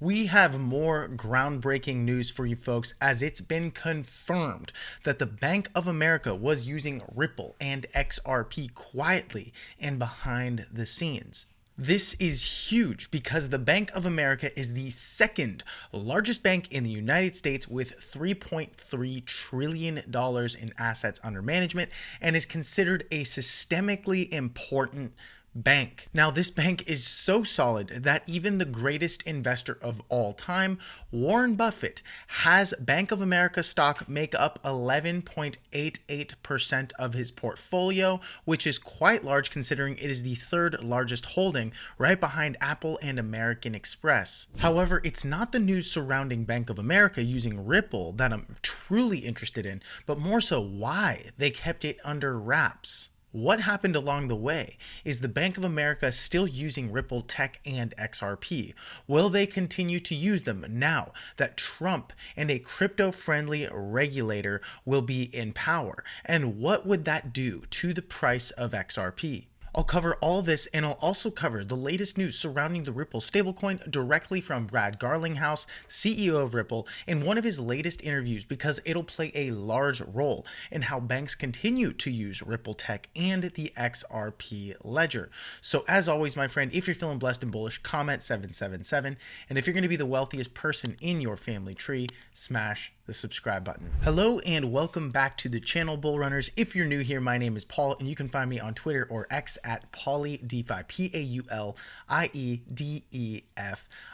We have more groundbreaking news for you folks, as it's been confirmed that the Bank of America was using Ripple and XRP quietly and behind the scenes. This is huge because the Bank of America is the second largest bank in the United States with $3.3 trillion in assets under management and is considered a systemically important bank. Now, this bank is so solid that even the greatest investor of all time, Warren Buffett, has Bank of America stock make up 11.88% of his portfolio, which is quite large considering it is the third largest holding, right behind Apple and American Express. However, it's not the news surrounding Bank of America using Ripple that I'm truly interested in, but more so why they kept it under wraps. What happened along the way? Is the Bank of America still using Ripple Tech and XRP? Will they continue to use them now that Trump and a crypto-friendly regulator will be in power? And what would that do to the price of XRP? I'll cover all this, and I'll also cover the latest news surrounding the Ripple stablecoin directly from Brad Garlinghouse, CEO of Ripple, in one of his latest interviews, because it'll play a large role in how banks continue to use Ripple Tech and the XRP ledger. So as always, my friend, if you're feeling blessed and bullish, comment 777. And if you're going to be the wealthiest person in your family tree, smash the subscribe button. Hello and welcome back to the channel, Bull Runners. If you're new here, my name is Paul, and you can find me on Twitter or X at PauliDeFi,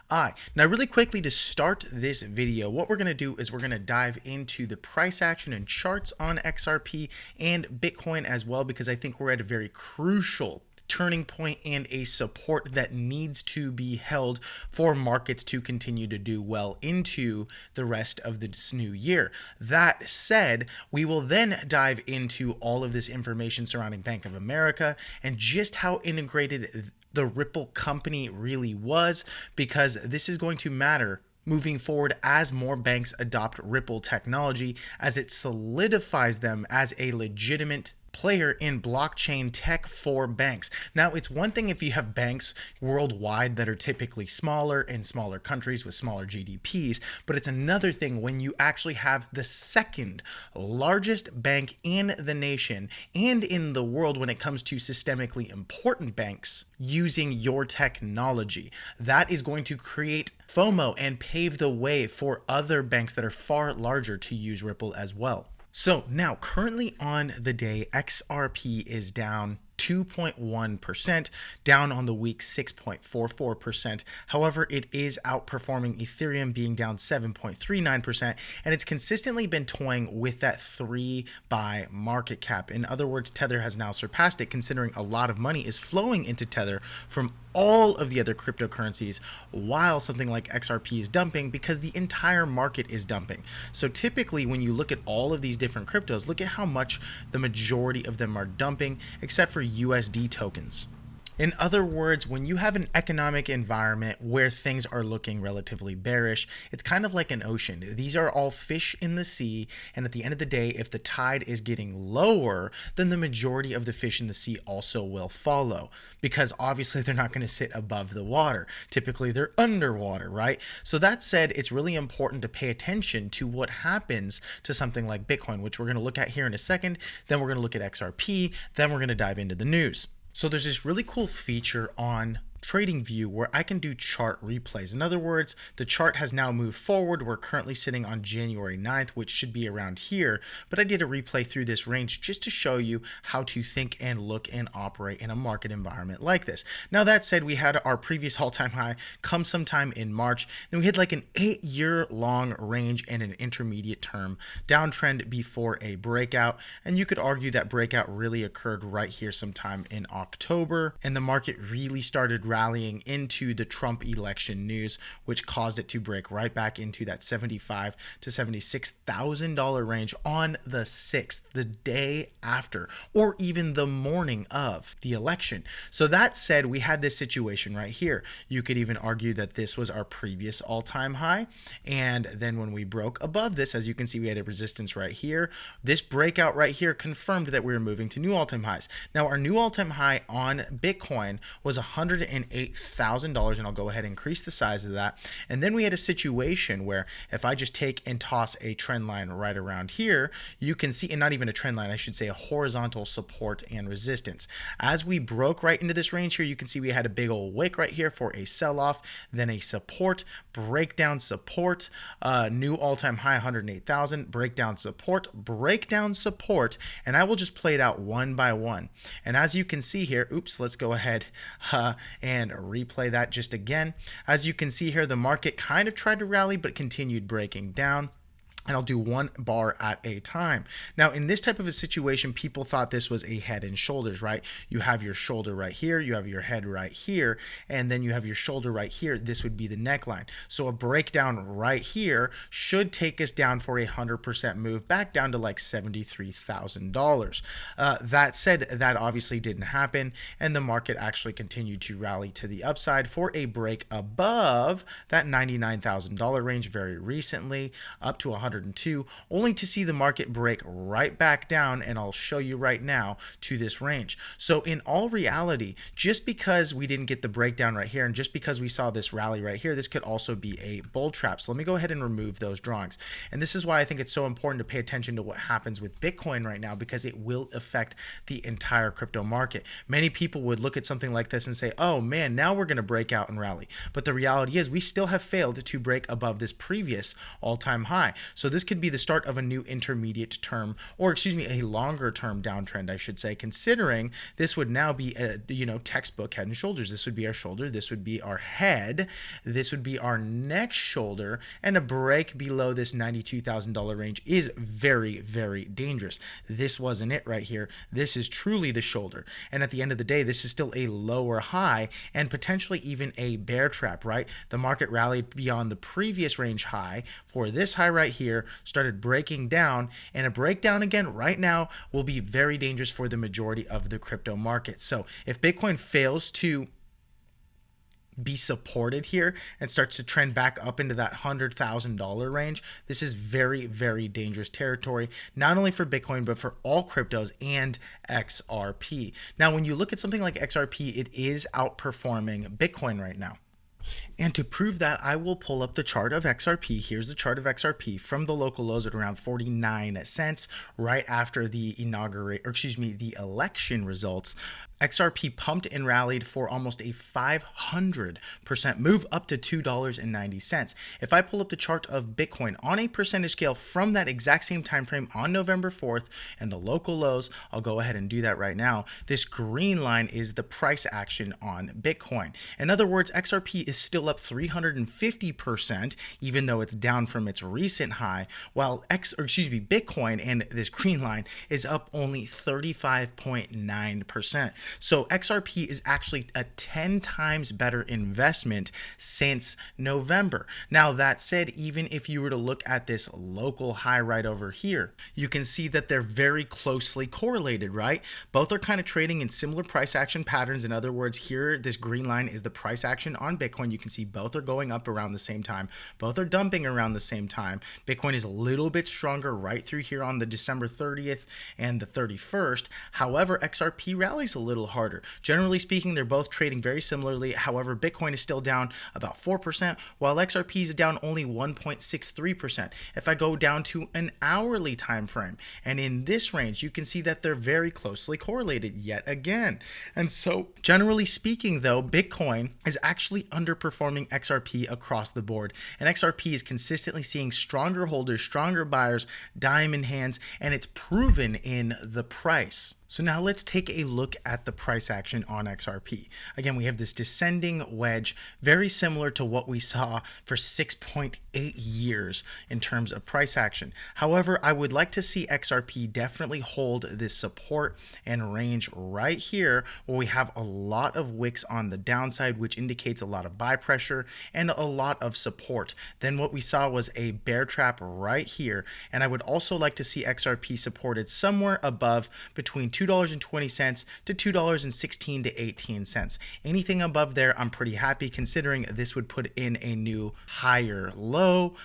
PauliDeFi. Now, really quickly to start this video, what we're going to do is we're going to dive into the price action and charts on XRP and Bitcoin as well, because I think we're at a very crucial turning point and a support that needs to be held for markets to continue to do well into the rest of this new year. That said, we will then dive into all of this information surrounding Bank of America and just how integrated the Ripple company really was, because this is going to matter moving forward as more banks adopt Ripple technology, as it solidifies them as a legitimate player in blockchain tech for banks. Now, it's one thing if you have banks worldwide that are typically smaller in smaller countries with smaller GDPs, but it's another thing when you actually have the second largest bank in the nation and in the world when it comes to systemically important banks using your technology. That is going to create FOMO and pave the way for other banks that are far larger to use Ripple as well. So now, currently on the day, XRP is down 2.1%, down on the week 6.44%. However, it is outperforming Ethereum, being down 7.39%, and it's consistently been toying with that 3 by market cap. In other words, Tether has now surpassed it, considering a lot of money is flowing into Tether from all of the other cryptocurrencies, while something like XRP is dumping because the entire market is dumping. So typically when you look at all of these different cryptos, look at how much the majority of them are dumping, except for USD tokens. In other words, when you have an economic environment where things are looking relatively bearish, it's kind of like an ocean. These are all fish in the sea, and at the end of the day, if the tide is getting lower, then the majority of the fish in the sea also will follow, because obviously they're not going to sit above the water. Typically, they're underwater, right? So that said, it's really important to pay attention to what happens to something like Bitcoin, which we're going to look at here in a second. Then we're going to look at XRP. Then we're going to dive into the news. So there's this really cool feature on TradingView where I can do chart replays. In other words, the chart has now moved forward. We're currently sitting on January 9th, which should be around here, but I did a replay through this range just to show you how to think and look and operate in a market environment like this. Now, that said, we had our previous all-time high come sometime in March, then we had like an 8-year long range and an intermediate term downtrend before a breakout, and you could argue that breakout really occurred right here sometime in October, and the market really started rallying into the Trump election news, which caused it to break right back into that $75,000 to $76,000 range on the 6th, the day after, or even the morning of the election. So that said, we had this situation right here. You could even argue that this was our previous all-time high, and then when we broke above this, as you can see, we had a resistance right here. This breakout right here confirmed that we were moving to new all-time highs. Now, our new all-time high on Bitcoin was 109 $108,000, and I'll go ahead and increase the size of that. And then we had a situation where if I just take and toss a trend line right around here, you can see, and not even a trend line, I should say a horizontal support and resistance. As we broke right into this range here, you can see we had a big old wick right here for a sell-off, then a support, breakdown support, new all-time high 108,000, breakdown support, and I will just play it out one by one. And as you can see here, oops, let's go ahead and replay that just again. As you can see here, the market kind of tried to rally but continued breaking down. And I'll do one bar at a time. Now, in this type of a situation, people thought this was a head and shoulders, right? You have your shoulder right here, you have your head right here, and then you have your shoulder right here. This would be the neckline. So a breakdown right here should take us down for a 100% move back down to like $73,000. That said, that obviously didn't happen, and the market actually continued to rally to the upside for a break above that $99,000 range very recently, up to 102, only to see the market break right back down, and I'll show you right now, to this range. So in all reality, just because we didn't get the breakdown right here, and just because we saw this rally right here, this could also be a bull trap. So let me go ahead and remove those drawings. And this is why I think it's so important to pay attention to what happens with Bitcoin right now, because it will affect the entire crypto market. Many people would look at something like this and say, oh man, now we're going to break out and rally. But the reality is we still have failed to break above this previous all-time high. So this could be the start of a new intermediate term, or excuse me, a longer term downtrend, I should say, considering this would now be a, textbook head and shoulders. This would be our shoulder, this would be our head, this would be our next shoulder, and a break below this $92,000 range is very, very dangerous. This wasn't it right here. This is truly the shoulder. And at the end of the day, this is still a lower high and potentially even a bear trap, right? The market rallied beyond the previous range high for this high right here, started breaking down, and a breakdown again right now will be very dangerous for the majority of the crypto market. So if Bitcoin fails to be supported here and starts to trend back up into that $100,000 range, this is very, very dangerous territory, not only for Bitcoin, but for all cryptos and XRP. Now, when you look at something like XRP, it is outperforming Bitcoin right now. And to prove that, I will pull up the chart of XRP. Here's the chart of XRP from the local lows at around 49 cents right after the the election results. XRP pumped and rallied for almost a 500% move up to $2.90. If I pull up the chart of Bitcoin on a percentage scale from that exact same time frame on November 4th and the local lows, I'll go ahead and do that right now. This green line is the price action on Bitcoin. In other words, XRP is still up 350%, even though it's down from its recent high, while Bitcoin and this green line is up only 35.9%. So XRP is actually a 10 times better investment since November. Now, that said, even if you were to look at this local high right over here, you can see that they're very closely correlated, right? Both are kind of trading in similar price action patterns. In other words, here, this green line is the price action on Bitcoin. You can see both are going up around the same time. Both are dumping around the same time. Bitcoin is a little bit stronger right through here on the December 30th and the 31st. However, XRP rallies a little harder. Generally speaking, they're both trading very similarly. However, Bitcoin is still down about 4%, while XRP is down only 1.63%. If I go down to an hourly time frame, and in this range, you can see that they're very closely correlated yet again. And so, generally speaking, though, Bitcoin is actually underperforming XRP across the board, and XRP is consistently seeing stronger holders, stronger buyers, diamond hands, and it's proven in the price. So now let's take a look at the price action on XRP. Again, we have this descending wedge, very similar to what we saw for 6.8 years in terms of price action. However, I would like to see XRP definitely hold this support and range right here, where we have a lot of wicks on the downside, which indicates a lot of buy pressure and a lot of support. Then what we saw was a bear trap right here, and I would also like to see XRP supported somewhere above between $2.20 to $2.16 to 18 cents. Anything above there, I'm pretty happy, considering this would put in a new higher low.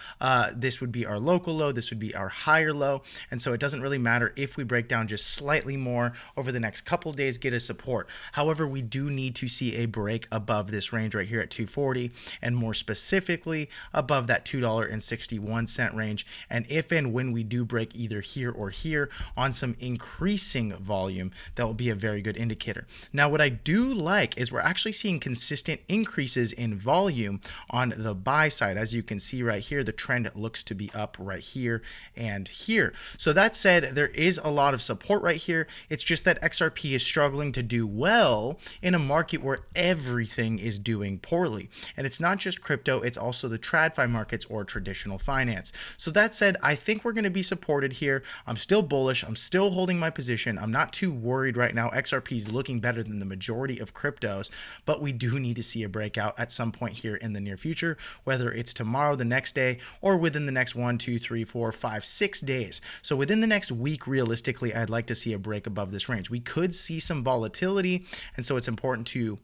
This would be our local low. This would be our higher low. And so it doesn't really matter if we break down just slightly more over the next couple days, get a support. However, we do need to see a break above this range right here at 240, and more specifically above that $2.61 range. And if and when we do break either here or here on some increasing volume, that will be a very good indicator. Now, what I do like is we're actually seeing consistent increases in volume on the buy side. As you can see right here, the trend looks to be up right here and here. So that said, there is a lot of support right here. It's just that XRP is struggling to do well in a market where everything is doing poorly. And it's not just crypto, it's also the TradFi markets or traditional finance. So that said, I think we're going to be supported here. I'm still bullish. I'm still holding my position. I'm not too worried right now. XRP is looking better than the majority of cryptos, but we do need to see a breakout at some point here in the near future, whether it's tomorrow, the next day, or within the next 1, 2, 3, 4, 5, 6 days. So within the next week, realistically, I'd like to see a break above this range. We could see some volatility, and so it's important to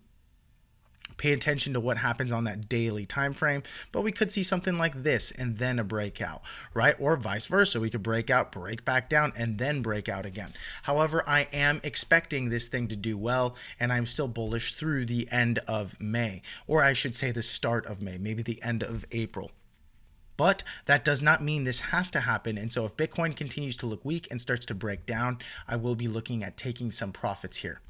pay attention to what happens on that daily time frame, but we could see something like this and then a breakout, right? Or vice versa. We could break out, break back down, and then break out again. However, I am expecting this thing to do well, and I'm still bullish through the end of May, or I should say the start of May, maybe the end of April. But that does not mean this has to happen. And so if Bitcoin continues to look weak and starts to break down, I will be looking at taking some profits here.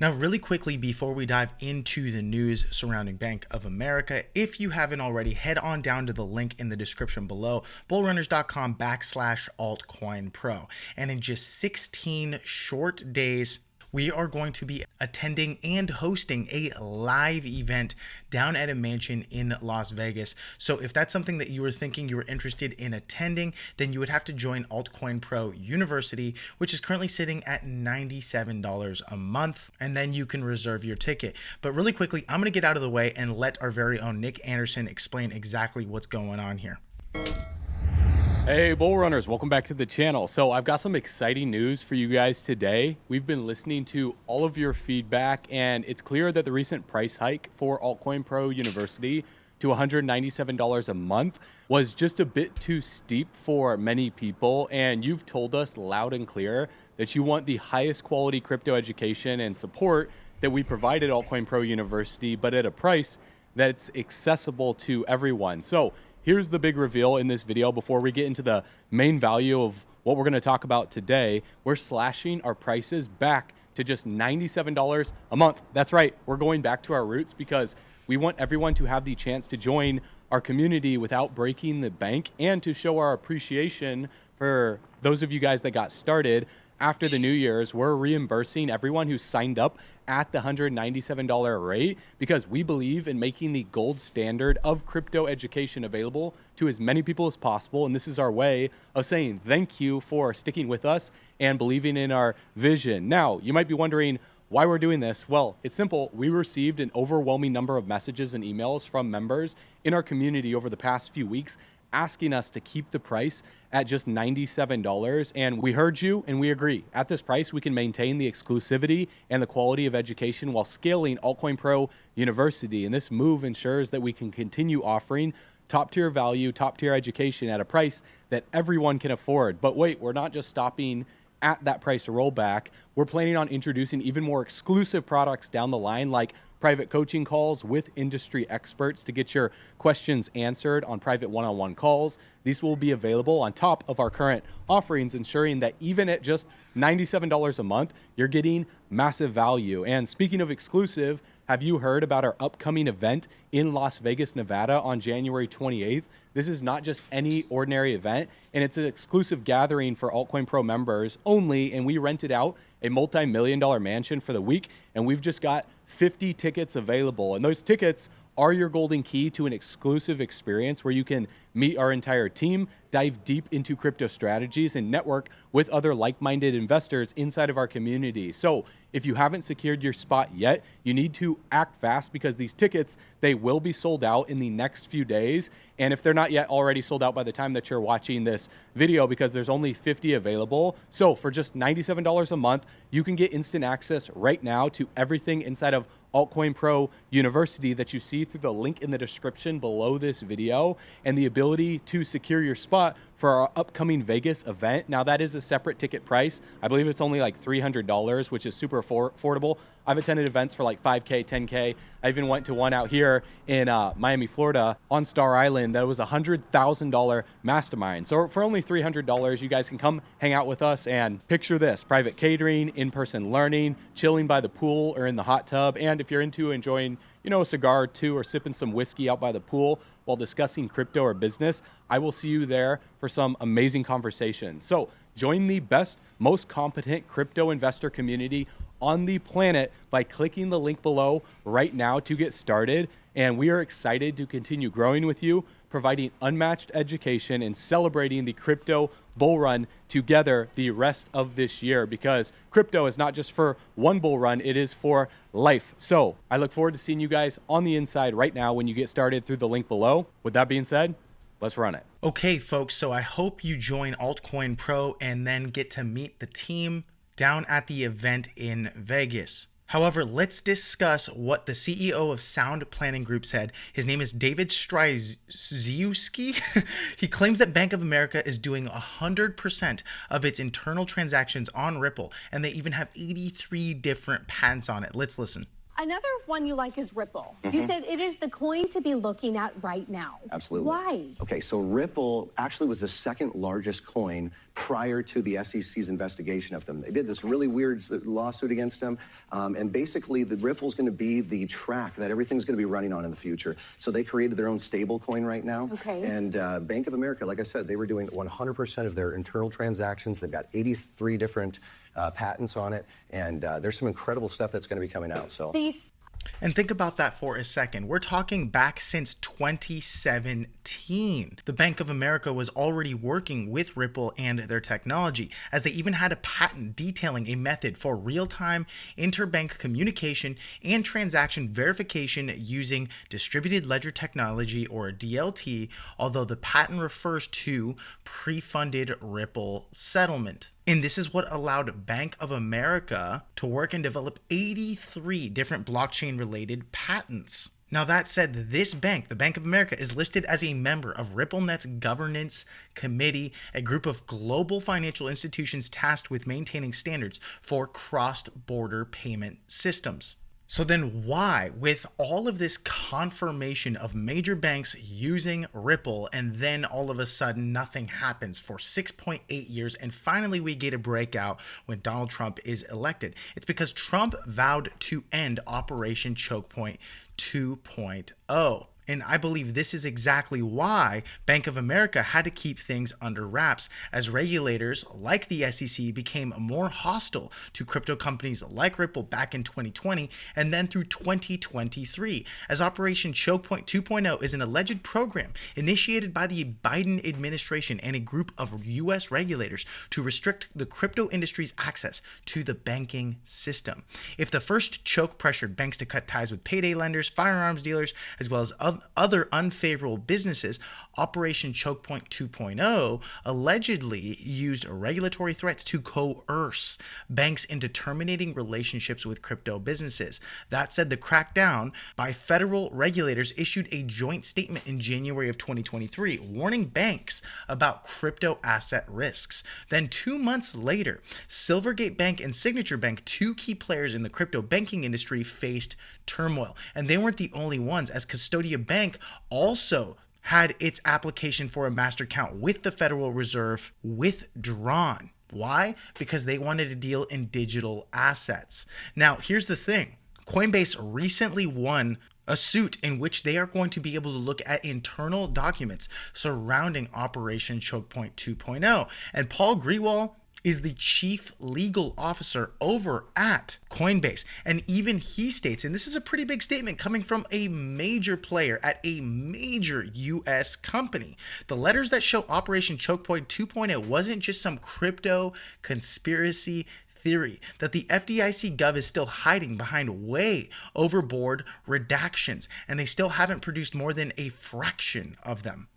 Now, really quickly, before we dive into the news surrounding Bank of America, if you haven't already, head on down to the link in the description below, bullrunners.com/altcoin pro. And in just 16 short days, we are going to be attending and hosting a live event down at a mansion in Las Vegas. So if that's something that you were thinking you were interested in attending, then you would have to join Altcoin Pro University, which is currently sitting at $97 a month, and then you can reserve your ticket. But really quickly, I'm going to get out of the way and let our very own Nick Anderson explain exactly what's going on here. Hey bull runners, welcome back to the channel. So I've got some exciting news for you guys today. We've been listening to all of your feedback, and it's clear that the recent price hike for Altcoin Pro University to $197 a month was just a bit too steep for many people. And you've told us loud and clear that you want the highest quality crypto education and support that we provide at Altcoin Pro University, but at a price that's accessible to everyone. So here's the big reveal in this video before we get into the main value of what we're going to talk about today. We're slashing our prices back to just $97 a month. That's right. We're going back to our roots because we want everyone to have the chance to join our community without breaking the bank, and to show our appreciation for those of you guys that got started after the New Year's. We're reimbursing everyone who signed up at the $197 rate because we believe in making the gold standard of crypto education available to as many people as possible. And this is our way of saying thank you for sticking with us and believing in our vision. Now, you might be wondering why we're doing this. Well, it's simple. We received an overwhelming number of messages and emails from members in our community over the past few weeks asking us to keep the price at just $97. And we heard you and we agree. At this price, we can maintain the exclusivity and the quality of education while scaling Altcoin Pro University. And this move ensures that we can continue offering top-tier value, top-tier education at a price that everyone can afford. But wait, we're not just stopping at that price rollback. We're planning on introducing even more exclusive products down the line, like private coaching calls with industry experts to get your questions answered on private one-on-one calls. These will be available on top of our current offerings, ensuring that even at just $97 a month, you're getting massive value. And speaking of exclusive, have you heard about our upcoming event in Las Vegas, Nevada on January 28th? This is not just any ordinary event, and it's an exclusive gathering for Altcoin Pro members only, and we rented out a multi-million-dollar mansion for the week, and we've just got 50 tickets available. And those tickets are your golden key to an exclusive experience where you can meet our entire team, dive deep into crypto strategies, and network with other like-minded investors inside of our community. So if you haven't secured your spot yet, you need to act fast because these tickets, they will be sold out in the next few days. And if they're not yet already sold out by the time that you're watching this video, because there's only 50 available. So for just $97 a month, you can get instant access right now to everything inside of Altcoin Pro University that you see through the link in the description below this video, and the ability to secure your spot for our upcoming Vegas event. Now that is a separate ticket price. I believe it's only like $300, which is super affordable. I've attended events for like 5K, 10K. I even went to one out here in Miami, Florida on Star Island that was a $100,000 mastermind. So for only $300, you guys can come hang out with us, and picture this: private catering, in-person learning, chilling by the pool or in the hot tub. And if you're into enjoying, you know, a cigar or two or sipping some whiskey out by the pool while discussing crypto or business, I will see you there for some amazing conversations. So join the best, most competent crypto investor community on the planet by clicking the link below right now to get started. And we are excited to continue growing with you, providing unmatched education and celebrating the crypto bull run together the rest of this year, because crypto is not just for one bull run, it is for life. So I look forward to seeing you guys on the inside right now when you get started through the link below. With that being said, let's run it. Okay, folks, so I hope you join Altcoin Pro and then get to meet the team down at the event in Vegas. However, let's discuss what the CEO of Sound Planning Group said. His name is David Stryzewski. He claims that Bank of America is doing 100% of its internal transactions on Ripple, and they even have 83 different patents on it. Let's listen. Another one you like is Ripple. You said it is the coin to be looking at right now. Absolutely. Why? Okay, so Ripple actually was the second largest coin prior to the SEC's investigation of them. They did this really weird lawsuit against them, and basically the Ripple's going to be the track that everything's going to be running on in the future. So they created their own stable coin right now. Okay. And Bank of America, like I said, they were doing 100% of their internal transactions. They've got 83 different patents on it, and there's some incredible stuff that's going to be coming out. So. And think about that for a second. We're talking back since 2017. The Bank of America was already working with Ripple and their technology, as they even had a patent detailing a method for real-time interbank communication and transaction verification using distributed ledger technology, or DLT, although the patent refers to pre-funded Ripple settlement. And this is what allowed Bank of America to work and develop 83 different blockchain-related patents. Now, that said, this bank, the Bank of America, is listed as a member of RippleNet's governance committee, a group of global financial institutions tasked with maintaining standards for cross-border payment systems. So then why, with all of this confirmation of major banks using Ripple, and then all of a sudden nothing happens for 6.8 years, and finally we get a breakout when Donald Trump is elected? It's because Trump vowed to end Operation Choke Point 2.0. And I believe this is exactly why Bank of America had to keep things under wraps, as regulators like the SEC became more hostile to crypto companies like Ripple back in 2020 and then through 2023, as Operation Choke Point 2.0 is an alleged program initiated by the Biden administration and a group of U.S. regulators to restrict the crypto industry's access to the banking system. If the first choke pressured banks to cut ties with payday lenders, firearms dealers, as well as other unfavorable businesses, Operation Choke Point 2.0 allegedly used regulatory threats to coerce banks into terminating relationships with crypto businesses. That said, the crackdown by federal regulators issued a joint statement in January of 2023 warning banks about crypto asset risks. Then 2 months later, Silvergate Bank and Signature Bank, two key players in the crypto banking industry, faced turmoil. And they weren't the only ones, as Custodia Bank also had its application for a master account with the Federal Reserve withdrawn. Why? Because they wanted to deal in digital assets. Now, here's the thing. Coinbase recently won a suit in which they are going to be able to look at internal documents surrounding Operation Choke Point 2.0. And Paul Grewal is the chief legal officer over at Coinbase. And even he states, and this is a pretty big statement coming from a major player at a major US company, the letters that show Operation Chokepoint 2.0 wasn't just some crypto conspiracy theory that the FDIC gov is still hiding behind way overboard redactions, and they still haven't produced more than a fraction of them.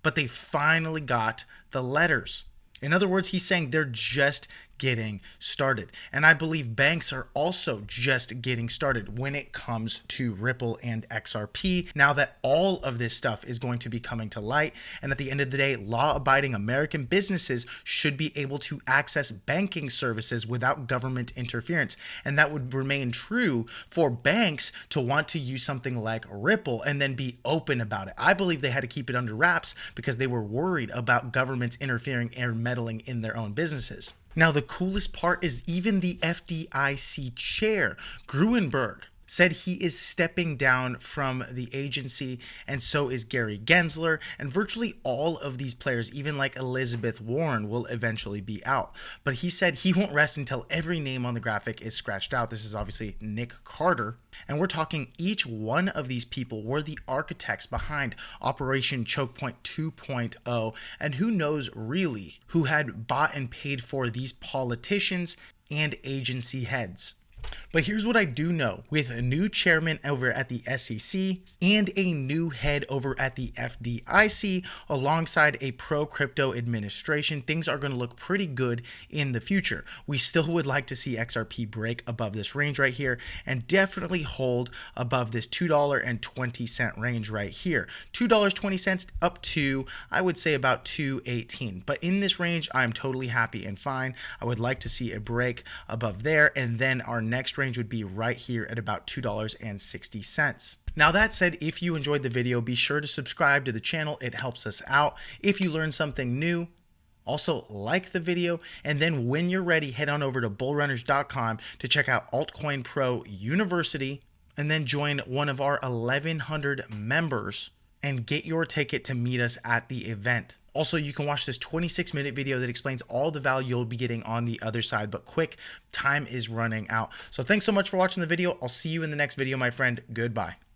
But they finally got the letters. In other words, he's saying they're just getting started. And I believe banks are also just getting started when it comes to Ripple and XRP. Now that all of this stuff is going to be coming to light, and at the end of the day, law-abiding American businesses should be able to access banking services without government interference. And that would remain true for banks to want to use something like Ripple and then be open about it. I believe they had to keep it under wraps because they were worried about governments interfering and meddling in their own businesses. Now, the coolest part is even the FDIC chair, Gruenberg, said he is stepping down from the agency, and so is Gary Gensler, and virtually all of these players, even like Elizabeth Warren, will eventually be out. But he said he won't rest until every name on the graphic is scratched out. This is obviously Nick Carter. And we're talking each one of these people were the architects behind Operation Chokepoint 2.0, and who knows really who had bought and paid for these politicians and agency heads. But here's what I do know. With a new chairman over at the SEC and a new head over at the FDIC alongside a pro-crypto administration, things are going to look pretty good in the future. We still would like to see XRP break above this range right here and definitely hold above this $2.20 range right here. $2.20 up to, I would say, about $2.18. But in this range, I'm totally happy and fine. I would like to see a break above there, and then our next range would be right here at about $2.60. Now that said, if you enjoyed the video, be sure to subscribe to the channel. It helps us out. If you learned something new, also like the video, and then when you're ready, head on over to bullrunners.com to check out Altcoin Pro University, and then join one of our 1,100 members and get your ticket to meet us at the event. Also, you can watch this 26-minute video that explains all the value you'll be getting on the other side, but quick, time is running out. So thanks so much for watching the video. I'll see you in the next video, my friend. Goodbye.